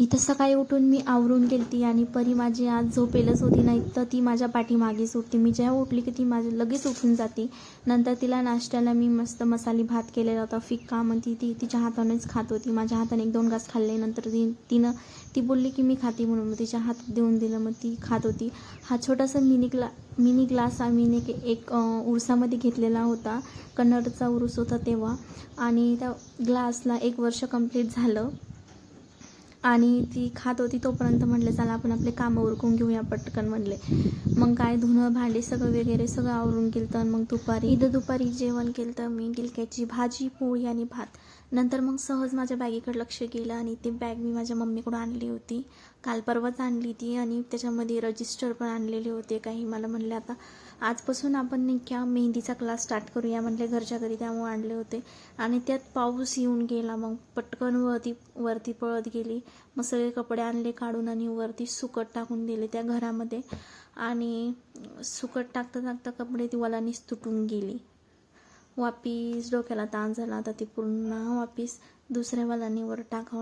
इथं सकाळी उठून मी आवरून गेलती आणि परी माझी आज झोपेलच होती, नाही तर ती माझ्या पाठीमागेच उठते. मी जेव्हा उठली की ती माझ्या लगेच उठून जाते. नंतर तिला नाश्त्याला मी मस्त मसाली भात केलेला होता फिक्का, मग ती तिच्या हातानेच खात होती. माझ्या हाताने 1-2 घास खाल्ले. नंतर ती बोलली की मी खाते म्हणून, मग तिच्या हातात देऊन दिलं, मग ती खात होती. हा छोटासा मिनी ग्लास आम्ही एक उरसामध्ये घेतलेला होता. कन्नडचा उरूस होता तेव्हा, आणि त्या ग्लासला 1 वर्ष कंप्लीट झालं. आणि ती खात होती तोपर्यंत म्हटले चला आपण आपले कामं उरकून घेऊया पटकन म्हणले. मग काय धुणं भांडी सगळं वगैरे सगळं आवरून केलं तर मग दुपारी जेवण केलं तर मी गिलक्याची भाजी, पोळी आणि भात. नंतर मग सहज माझ्या बॅगेकडे लक्ष गेलं आणि ती बॅग मी माझ्या मम्मीकडून आणली होती. काल परवाच आणली ती, आणि त्याच्यामध्ये रजिस्टर पण आणलेले होते काही. मला म्हणले आता आजपासून आपण नाही का मेहंदीचा क्लास स्टार्ट करूया म्हटले घरच्या घरी, त्यामुळे आणले होते. आणि त्यात पाऊस येऊन गेला, मग पटकन वरती पळत गेली. मग सगळे कपडे आणले काढून आणि वरती सुकत टाकून दिले त्या घरामध्ये. आणि सुकत टाकता कपडे ती वलानीच तुटून गेली. वापिस डोक्याला ताण झाला. आता ती पुन्हा वापिस दुसऱ्या वलानीवर टाकावं